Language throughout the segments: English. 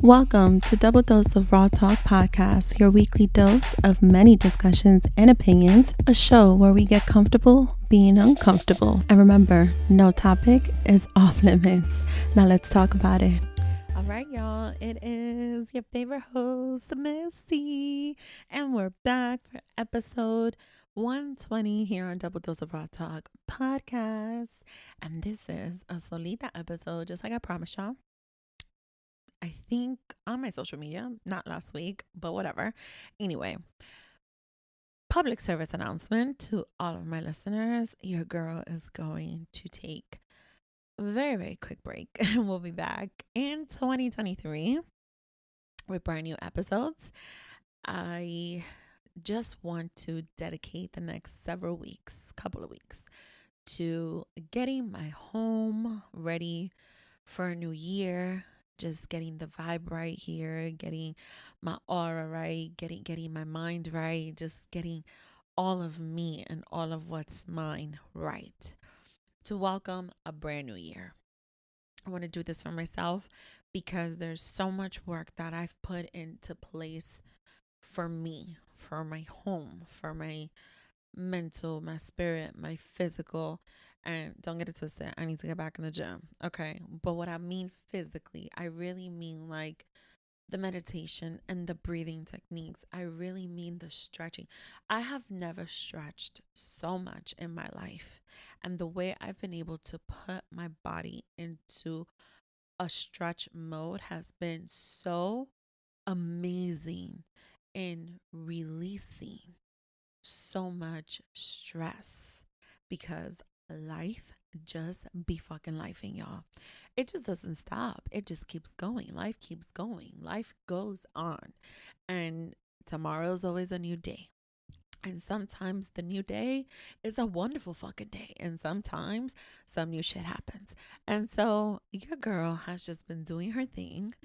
Welcome to Double Dose of Raw Talk Podcast, your weekly dose of many discussions and opinions, a show where we get comfortable being uncomfortable. And remember, no topic is off limits. Now let's talk about it. All right, y'all, it is your favorite host, Missy, and we're back for episode 120 here on Double Dose of Raw Talk Podcast. And this is a Solita episode, just like I promised y'all. I think on my social media, not last week, but whatever. Anyway, public service announcement to all of my listeners. Your girl is going to take a very, very quick break and we'll be back in 2023 with brand new episodes. I just want to dedicate the next couple of weeks, to getting my home ready for a new year. Just getting the vibe right here, getting my aura right, getting my mind right, just getting all of me and all of what's mine right to welcome a brand new year. I want to do this for myself because there's so much work that I've put into place for me, for my home, for my mental, my spirit, my physical. And don't get it twisted, I need to get back in the gym. Okay. But what I mean physically, I really mean like the meditation and the breathing techniques. I really mean the stretching. I have never stretched so much in my life. And the way I've been able to put my body into a stretch mode has been so amazing in releasing so much stress, because life just be fucking lifing, y'all. It just doesn't stop. It just keeps going. Life keeps going. Life goes on. And tomorrow's always a new day. And sometimes the new day is a wonderful fucking day. And sometimes some new shit happens. And so your girl has just been doing her thing.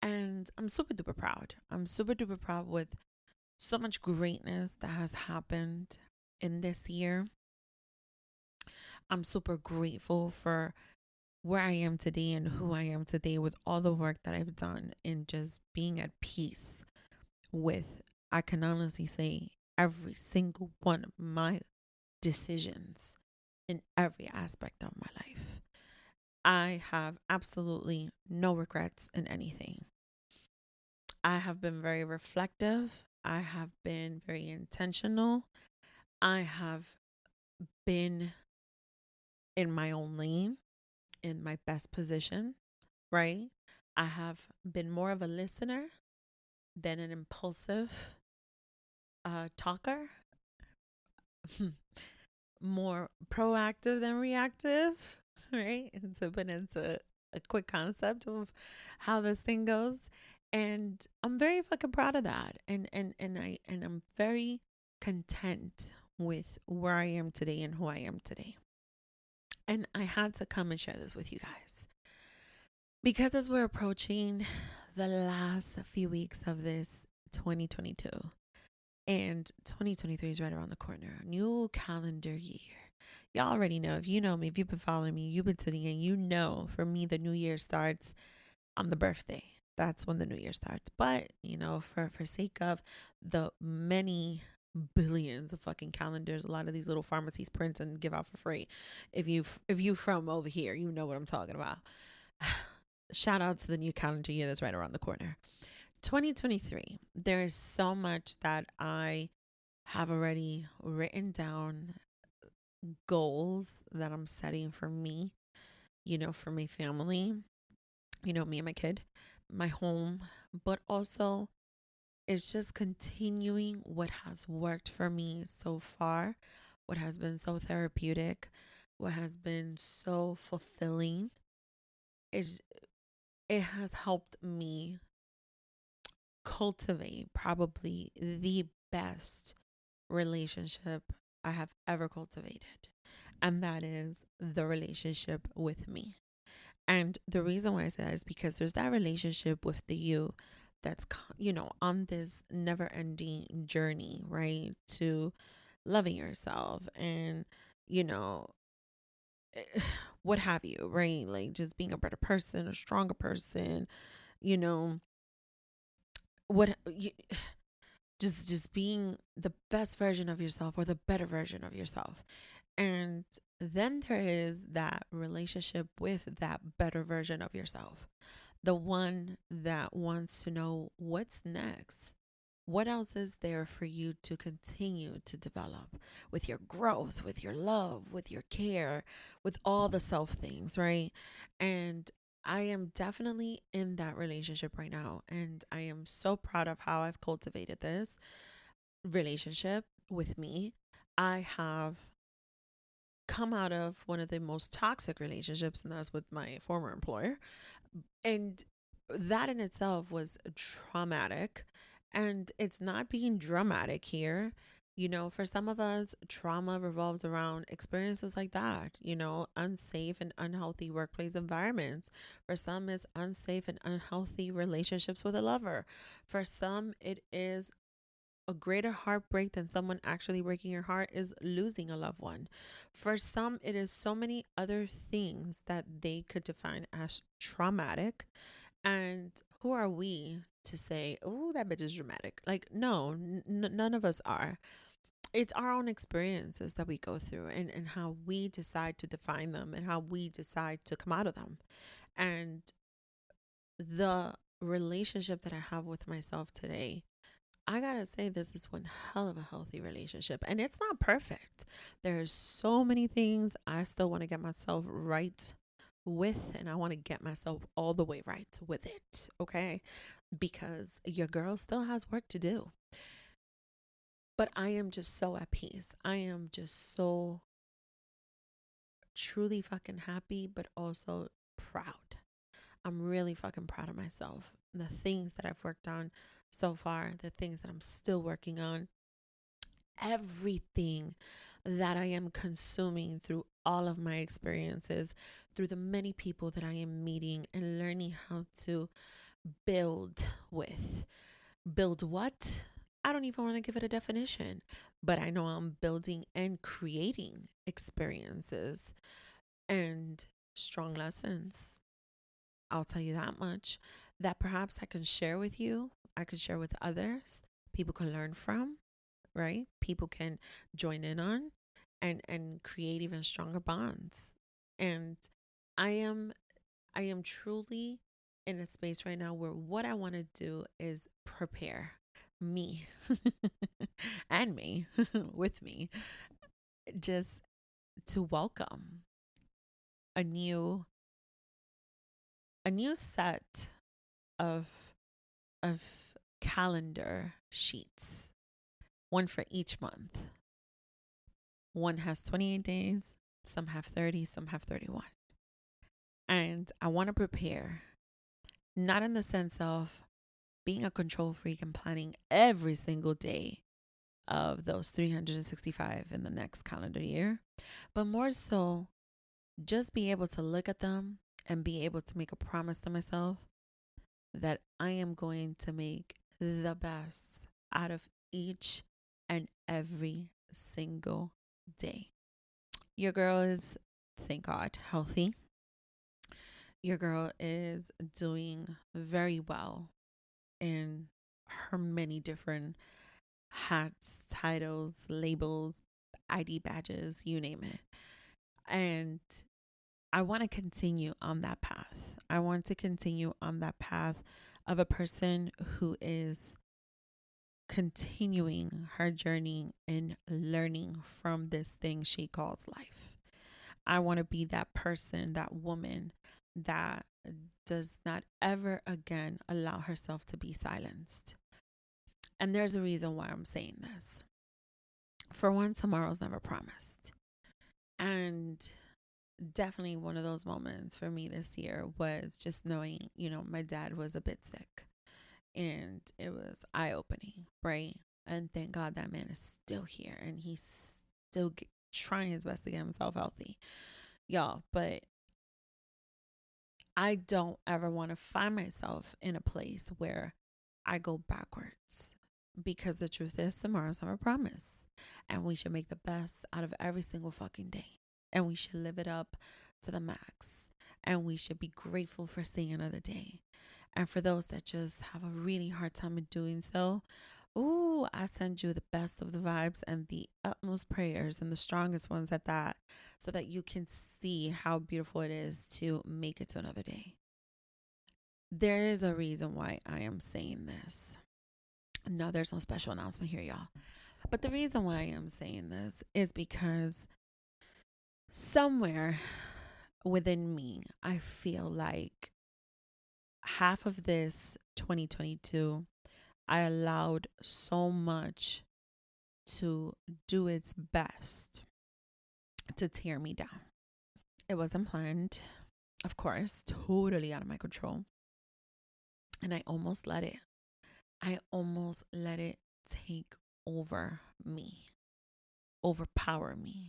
And I'm super duper proud. I'm super duper proud with so much greatness that has happened in this year. I'm super grateful for where I am today and who I am today, with all the work that I've done in just being at peace with, I can honestly say, every single one of my decisions in every aspect of my life. I have absolutely no regrets in anything. I have been very reflective. I have been very intentional. I have been in my own lane, in my best position, right? I have been more of a listener than an impulsive talker, more proactive than reactive, right? And to put into a quick concept of how this thing goes. And I'm very fucking proud of that. And I'm very content with where I am today and who I am today. And I had to come and share this with you guys, because as we're approaching the last few weeks of this 2022, and 2023 is right around the corner, new calendar year. Y'all already know, if you know me, if you've been following me, you've been tuning in, you know, for me, the new year starts on the birthday. That's when the new year starts. But, for sake of the many billions of fucking calendars a lot of these little pharmacies print and give out for free, if you from over here, you know what I'm talking about. Shout out to the new calendar year that's right around the corner. 2023, there is so much that I have already written down, goals that I'm setting for me, for my family, me and my kid, my home, but also it's just continuing what has worked for me so far, what has been so therapeutic, what has been so fulfilling. It has helped me cultivate probably the best relationship I have ever cultivated. And that is the relationship with me. And the reason why I say that is because there's that relationship with the you that's, on this never ending journey, right? To loving yourself and, what have you, right? Like just being a better person, a stronger person, you know, what you, just being the best version of yourself or the better version of yourself. And then there is that relationship with that better version of yourself, the one that wants to know what's next. What else is there for you to continue to develop with your growth, with your love, with your care, with all the self things, right? And I am definitely in that relationship right now. And I am so proud of how I've cultivated this relationship with me. I have come out of one of the most toxic relationships, and that's with my former employer. And that in itself was traumatic. And it's not being dramatic here. You know, for some of us, trauma revolves around experiences like that, unsafe and unhealthy workplace environments. For some, it's unsafe and unhealthy relationships with a lover. For some, it is a greater heartbreak than someone actually breaking your heart is losing a loved one. For some, it is so many other things that they could define as traumatic. And who are we to say, oh, that bitch is dramatic? Like, no, none of us are. It's our own experiences that we go through, and how we decide to define them and how we decide to come out of them. And the relationship that I have with myself today, I gotta say, this is one hell of a healthy relationship. And it's not perfect. There's so many things I still want to get myself right with, and I want to get myself all the way right with it. Okay. Because your girl still has work to do. But I am just so at peace. I am just so truly fucking happy, but also proud. I'm really fucking proud of myself. The things that I've worked on so far, the things that I'm still working on, everything that I am consuming through all of my experiences, through the many people that I am meeting and learning how to build with. Build what? I don't even want to give it a definition, but I know I'm building and creating experiences and strong lessons. I'll tell you that much, that perhaps I can share with you, I could share with others, people can learn from, right? People can join in on and create even stronger bonds. And I am I am truly in a space right now where what I want to do is prepare me and me with me just to welcome a new set of of calendar sheets, one for each month. One has 28 days, some have 30, some have 31. And I want to prepare, not in the sense of being a control freak and planning every single day of those 365 in the next calendar year, but more so just be able to look at them and be able to make a promise to myself that I am going to make the best out of each and every single day. Your girl is, thank God, healthy. Your girl is doing very well in her many different hats, titles, labels, ID badges, you name it. And I want to continue on that path. I want to continue on that path of a person who is continuing her journey and learning from this thing she calls life. I want to be that person, that woman that does not ever again allow herself to be silenced. And there's a reason why I'm saying this. For one, tomorrow's never promised. And definitely one of those moments for me this year was just knowing, my dad was a bit sick, and it was eye opening, right? And thank God that man is still here and he's still trying his best to get himself healthy, y'all. But I don't ever want to find myself in a place where I go backwards, because the truth is tomorrow's never promised, and we should make the best out of every single fucking day, and we should live it up to the max, and we should be grateful for seeing another day, And for those that just have a really hard time in doing so, ooh, I send you the best of the vibes and the utmost prayers and the strongest ones at that, so that you can see how beautiful it is to make it to another day. There is a reason why I am saying this. No, there's no special announcement here, y'all. But the reason why I am saying this is because somewhere within me, I feel like half of this 2022, I allowed so much to do its best to tear me down. It wasn't planned, of course, totally out of my control. And I almost let it. I almost let it take over me, overpower me.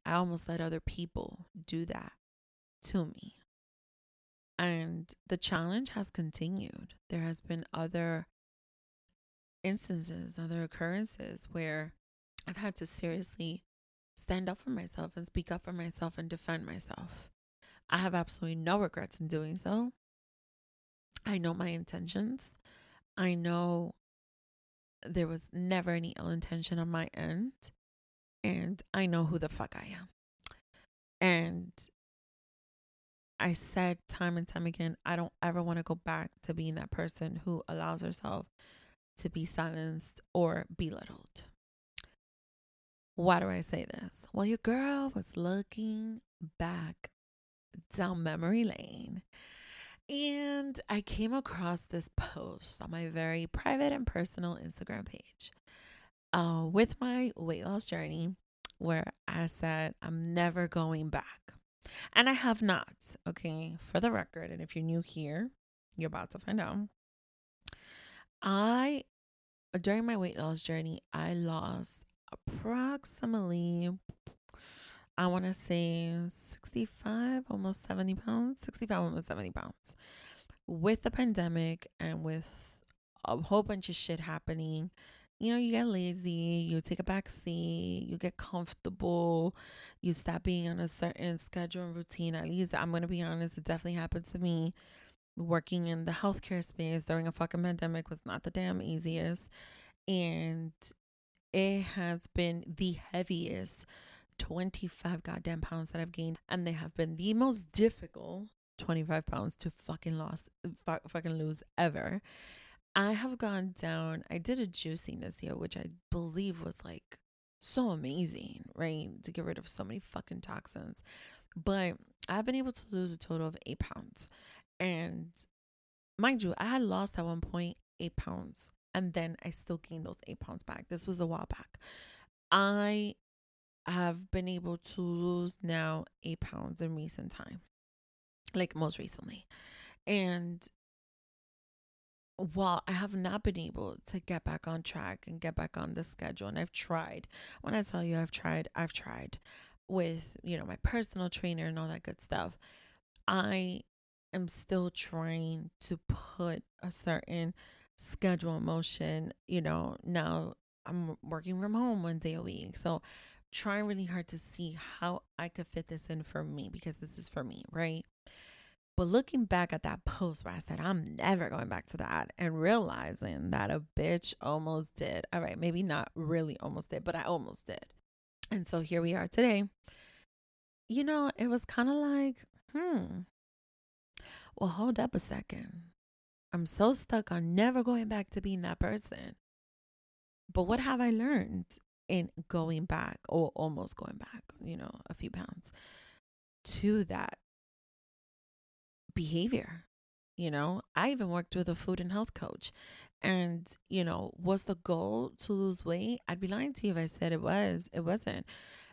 I almost let other people do that to me. And the challenge has continued. There has been other instances, other occurrences where I've had to seriously stand up for myself and speak up for myself and defend myself. I have absolutely no regrets in doing so. I know my intentions. I know there was never any ill intention on my end. And I know who the fuck I am. And I said time and time again, I don't ever want to go back to being that person who allows herself to be silenced or belittled. Why do I say this? Well, your girl was looking back down memory lane, and I came across this post on my very private and personal Instagram page with my weight loss journey, where I said I'm never going back. And I have not, okay, for the record. And if you're new here, you're about to find out. During my weight loss journey, I lost approximately, I want to say 65, almost 70 pounds, 65, almost 70 pounds. With the pandemic and with a whole bunch of shit happening, you get lazy, you take a back seat, you get comfortable, you stop being on a certain schedule and routine. At least I'm going to be honest, it definitely happened to me. Working in the healthcare space during a fucking pandemic was not the damn easiest. And it has been the heaviest 25 goddamn pounds that I've gained. And they have been the most difficult 25 pounds to fucking lose ever. I have gone down. I did a juicing this year, which I believe was like so amazing, right? To get rid of so many fucking toxins. But I've been able to lose a total of 8 pounds. And mind you, I had lost at one point 8 pounds. And then I still gained those 8 pounds back. This was a while back. I have been able to lose now 8 pounds in recent time, like most recently. And while I have not been able to get back on track and get back on the schedule, and I've tried, when I tell you I've tried with, my personal trainer and all that good stuff, I am still trying to put a certain schedule in motion. Now I'm working from home 1 day a week. So trying really hard to see how I could fit this in for me, because this is for me, right? But looking back at that post where I said, I'm never going back to that, and realizing that a bitch almost did. All right, maybe not really almost did, but I almost did. And so here we are today. It was kind of like, well, hold up a second. I'm so stuck on never going back to being that person. But what have I learned in going back, or almost going back, a few pounds to that behavior? I even worked with a food and health coach. And, was the goal to lose weight? I'd be lying to you if I said it was. It wasn't.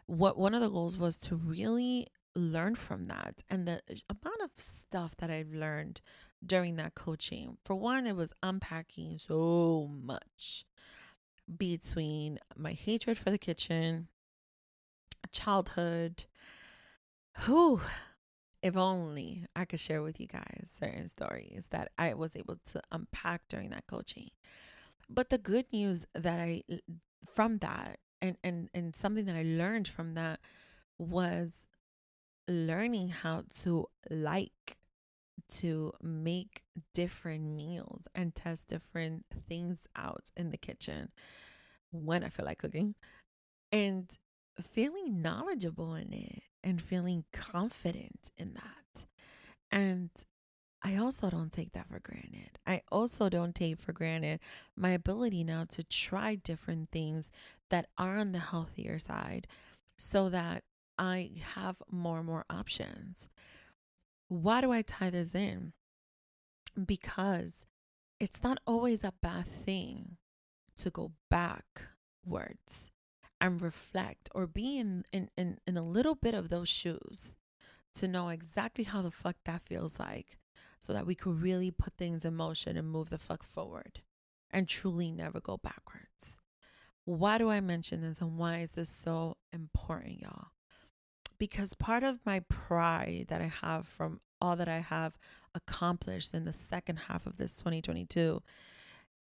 One of the goals was to really learn from that, and the amount of stuff that I've learned during that coaching. For one, it was unpacking so much between my hatred for the kitchen, childhood. Whew, if only I could share with you guys certain stories that I was able to unpack during that coaching. But the good news from that, and something that I learned from that, was learning how to like to make different meals and test different things out in the kitchen when I feel like cooking, and feeling knowledgeable in it and feeling confident in that. And I also don't take that for granted. I also don't take for granted my ability now to try different things that are on the healthier side so that I have more and more options. Why do I tie this in? Because it's not always a bad thing to go backwards and reflect or be in a little bit of those shoes to know exactly how the fuck that feels like so that we could really put things in motion and move the fuck forward and truly never go backwards. Why do I mention this and why is this so important, y'all? Because part of my pride that I have from all that I have accomplished in the second half of this 2022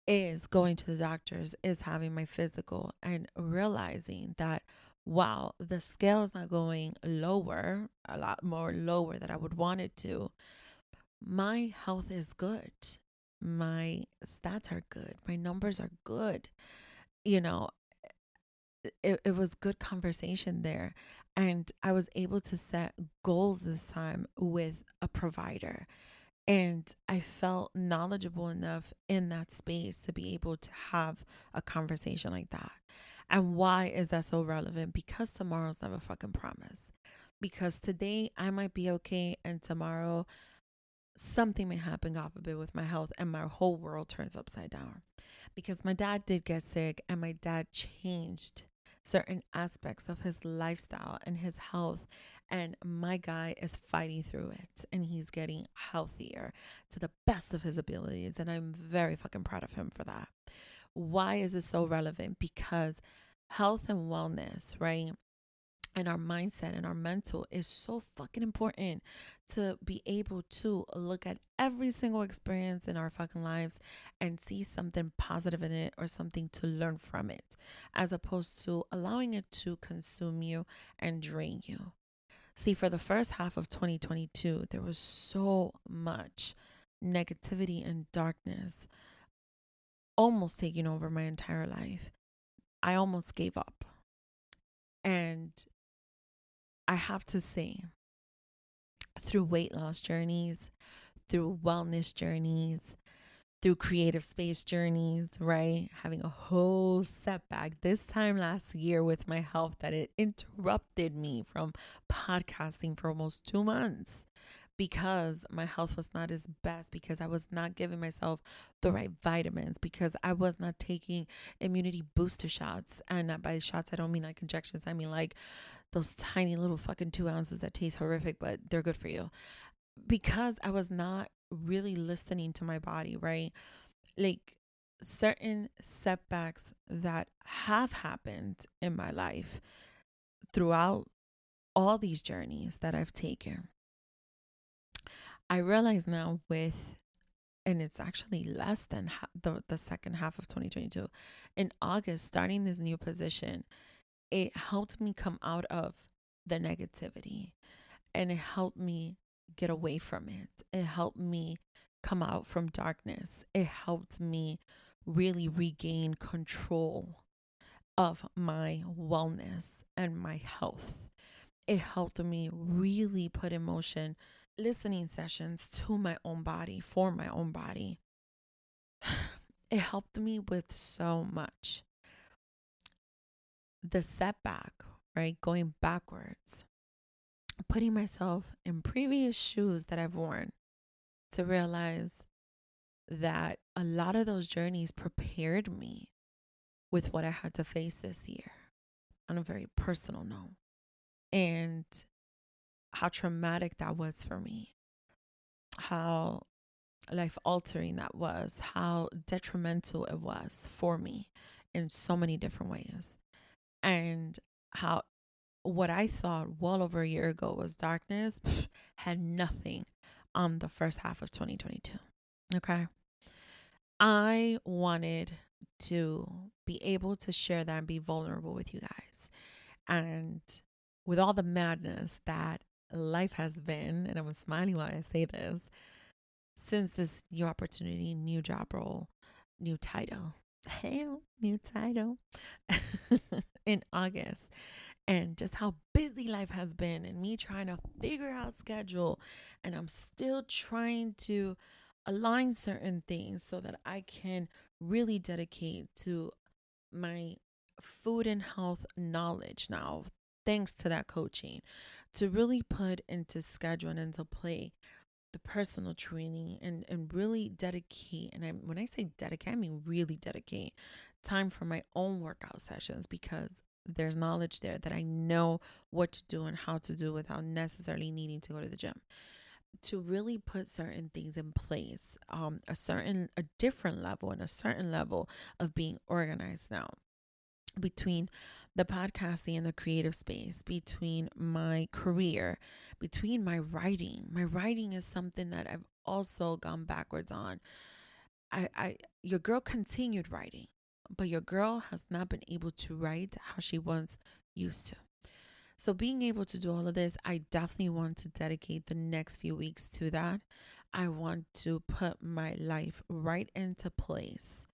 is going to the doctors, is having my physical and realizing that, wow, the scale is not going lower, a lot more lower than I would want it to. My health is good. My stats are good. My numbers are good. You know, it was good conversation there. And I was able to set goals this time with a provider. And I felt knowledgeable enough in that space to be able to have a conversation like that. And why is that so relevant? Because tomorrow's never fucking promised. Because today I might be okay and tomorrow something may happen, God forbid, with my health and my whole world turns upside down. Because my dad did get sick and my dad changed certain aspects of his lifestyle and his health. And my guy is fighting through it and he's getting healthier to the best of his abilities. And I'm very fucking proud of him for that. Why is this so relevant? Because health and wellness, right? And our mindset and our mental is so fucking important to be able to look at every single experience in our fucking lives and see something positive in it or something to learn from it, as opposed to allowing it to consume you and drain you. See, for the first half of 2022, there was so much negativity and darkness almost taking over my entire life. I almost gave up. And I have to say, through weight loss journeys, through wellness journeys, through creative space journeys, right? Having a whole setback this time last year with my health that it interrupted me from podcasting for almost 2 months because my health was not as best, because I was not giving myself the right vitamins, because I was not taking immunity booster shots. And by shots, I don't mean like injections. I mean like those tiny little fucking 2 ounces that taste horrific, but they're good for you. Because I was not really listening to my body, right? Like certain setbacks that have happened in my life throughout all these journeys that I've taken, I realize now with, and it's actually less than the second half of 2022, in August, starting this new position, it helped me come out of the negativity and it helped me get away from it. It helped me come out from darkness. It helped me really regain control of my wellness and my health. It helped me really put in motion listening sessions to my own body, for my own body. It helped me with so much. The setback, right? Going backwards, putting myself in previous shoes that I've worn to realize that a lot of those journeys prepared me with what I had to face this year on a very personal note, and how traumatic that was for me, how life altering that was, how detrimental it was for me in so many different ways, and how what I thought well over a year ago was darkness had nothing on the first half of 2022. Okay. I wanted to be able to share that and be vulnerable with you guys. And with all the madness that life has been, and I'm smiling while I say this, since this new opportunity, new job role, new title, hell, new title in August, and just how busy life has been, and me trying to figure out schedule, and I'm still trying to align certain things so that I can really dedicate to my food and health knowledge now, thanks to that coaching, to really put into schedule and into play the personal training, and really dedicate. And when I say dedicate, I mean really dedicate time for my own workout sessions, because there's knowledge there that I know what to do and how to do without necessarily needing to go to the gym, to really put certain things in place, a different level and a certain level of being organized now, between the podcasting and the creative space, between my career, between my writing. My writing is something that I've also gone backwards on. Your girl continued writing, but your girl has not been able to write how she once used to. So being able to do all of this, I definitely want to dedicate the next few weeks to that. I want to put my life right into place,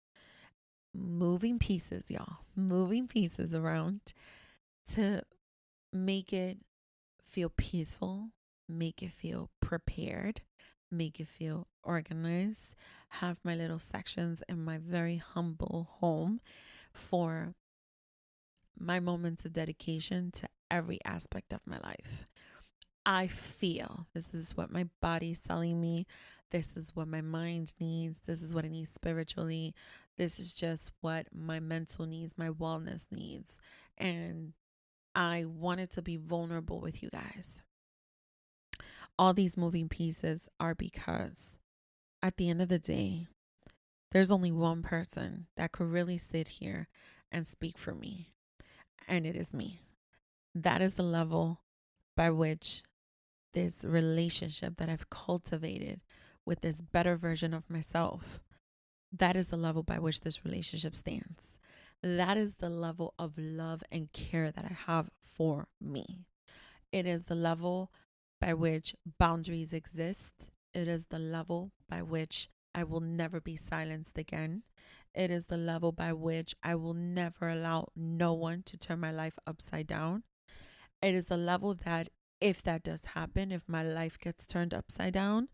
moving pieces, y'all, moving pieces around to make it feel peaceful, make it feel prepared, make it feel organized, have my little sections in my very humble home for my moments of dedication to every aspect of my life. I feel this is what my body's telling me. This is what my mind needs. This is what I need spiritually. This is just what my mental needs, my wellness needs. And I wanted to be vulnerable with you guys. All these moving pieces are because at the end of the day, there's only one person that could really sit here and speak for me, and it is me. That is the level by which this relationship that I've cultivated with this better version of myself, that is the level by which this relationship stands. That is the level of love and care that I have for me. It is the level by which boundaries exist. It is the level by which I will never be silenced again. It is the level by which I will never allow no one to turn my life upside down. It is the level that if that does happen, if my life gets turned upside down,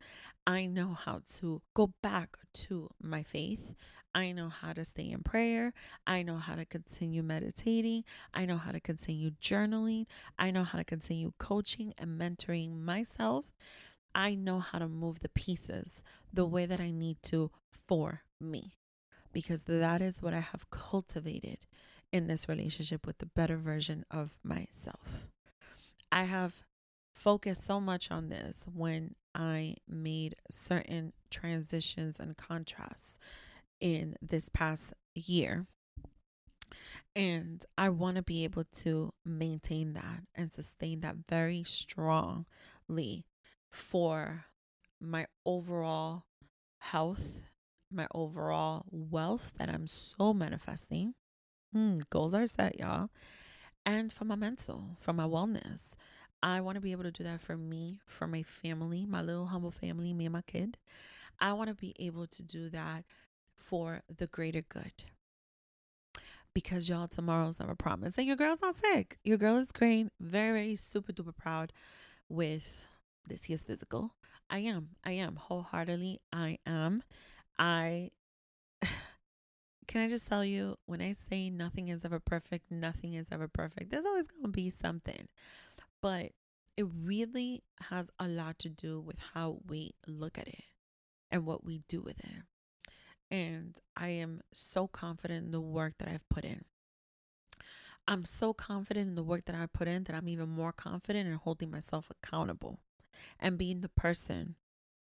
I know how to go back to my faith. I know how to stay in prayer. I know how to continue meditating. I know how to continue journaling. I know how to continue coaching and mentoring myself. I know how to move the pieces the way that I need to for me, because that is what I have cultivated in this relationship with the better version of myself. I have focused so much on this when I made certain transitions and contrasts in this past year. And I want to be able to maintain that and sustain that very strongly for my overall health, my overall wealth that I'm so manifesting. Goals are set, y'all. And for my mental, for my wellness. I want to be able to do that for me, for my family, my little humble family, me and my kid. I want to be able to do that for the greater good. Because y'all, tomorrow's never promised. And your girl's not sick. Your girl is great. Very, very super duper proud with this year's physical. I am wholeheartedly. I am. I Can I just tell you, when I say nothing is ever perfect, nothing is ever perfect. There's always going to be something. But it really has a lot to do with how we look at it and what we do with it. And I am so confident in the work that I've put in. I'm so confident in the work that I put in that I'm even more confident in holding myself accountable and being the person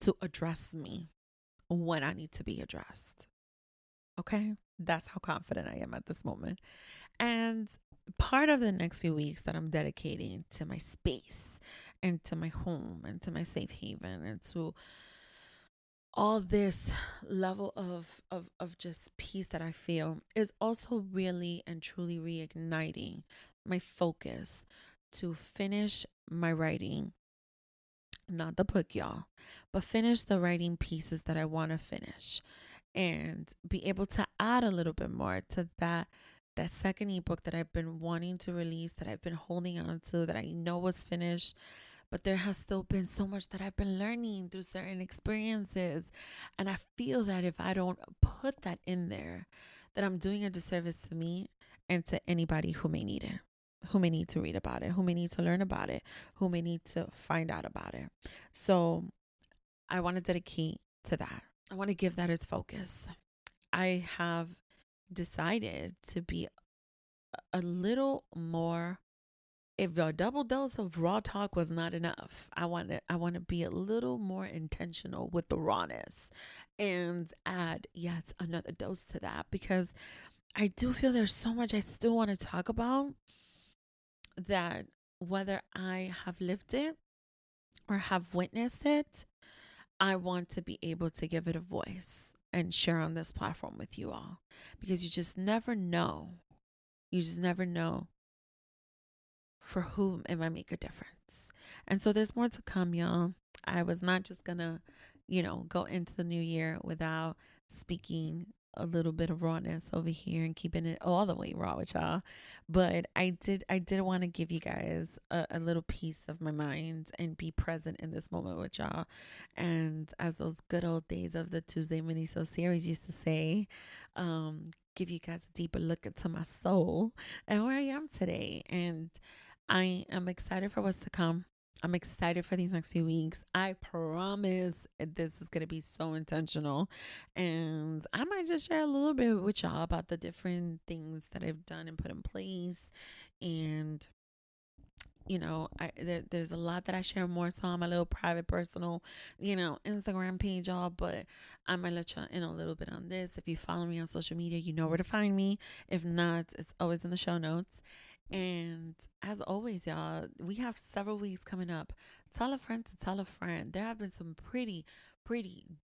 to address me when I need to be addressed. Okay? That's how confident I am at this moment. And part of the next few weeks that I'm dedicating to my space and to my home and to my safe haven and to all this level of just peace that I feel is also really and truly reigniting my focus to finish my writing not the book, y'all, but finish the writing pieces that I want to finish and be able to add a little bit more to that second ebook that I've been wanting to release, that I've been holding on to, that I know was finished. But there has still been so much that I've been learning through certain experiences. And I feel that if I don't put that in there, that I'm doing a disservice to me and to anybody who may need it, who may need to read about it, who may need to learn about it, who may need to find out about it. So I want to dedicate to that. I want to give that its focus. I have decided to be a little more. If a double dose of raw talk was not enough, I want to be a little more intentional with the rawness and add yet another dose to that, because I do feel there's so much I still want to talk about, that whether I have lived it or have witnessed it, I want to be able to give it a voice and share on this platform with you all, because you just never know. You just never know for whom it might make a difference. And so there's more to come, y'all. I was not just gonna, go into the new year without speaking a little bit of rawness over here and keeping it all the way raw with y'all. But I did want to give you guys a little piece of my mind and be present in this moment with y'all. And as those good old days of the Tuesday Mini-So series used to say, give you guys a deeper look into my soul and where I am today. And I am excited for what's to come. I'm excited for these next few weeks. I promise this is going to be so intentional. And I might just share a little bit with y'all about the different things that I've done and put in place. And, there's a lot that I share more so on my little private, personal, Instagram page, y'all. But I might let y'all in a little bit on this. If you follow me on social media, you know where to find me. If not, it's always in the show notes. And as always, y'all, we have several weeks coming up. Tell a friend to tell a friend. There have been some pretty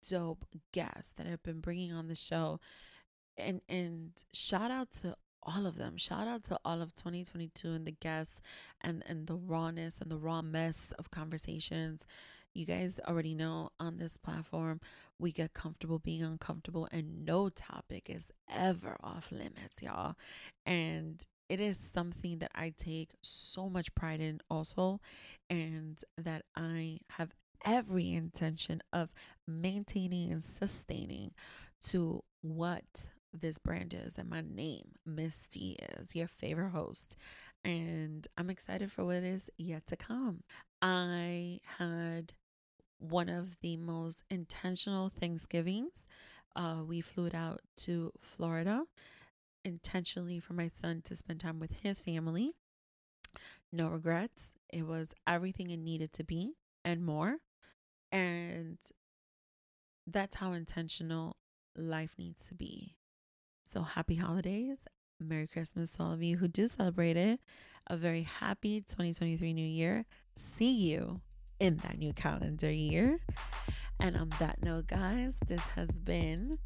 dope guests that I've been bringing on the show. And shout out to all of them. Shout out to all of 2022 and the guests and the rawness and the raw mess of conversations. You guys already know on this platform, we get comfortable being uncomfortable, and no topic is ever off limits, y'all. And it is something that I take so much pride in also, and that I have every intention of maintaining and sustaining to what this brand is and my name, Misty, is your favorite host. And I'm excited for what is yet to come. I had one of the most intentional Thanksgivings. We flew out to Florida intentionally for my son to spend time with his family. No regrets. It was everything it needed to be and more. And that's how intentional life needs to be. So happy holidays. Merry Christmas to all of you who do celebrate it. A very happy 2023 New Year. See you in that new calendar year. And on that note, guys, this has been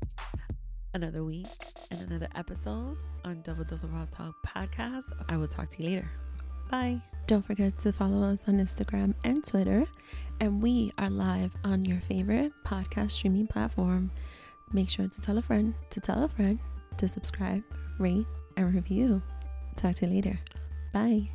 another week and another episode on Double Dose of Raw Talk podcast. I will talk to you later. Bye. Don't forget to follow us on Instagram and Twitter. And we are live on your favorite podcast streaming platform. Make sure to tell a friend to subscribe, rate, and review. Talk to you later. Bye.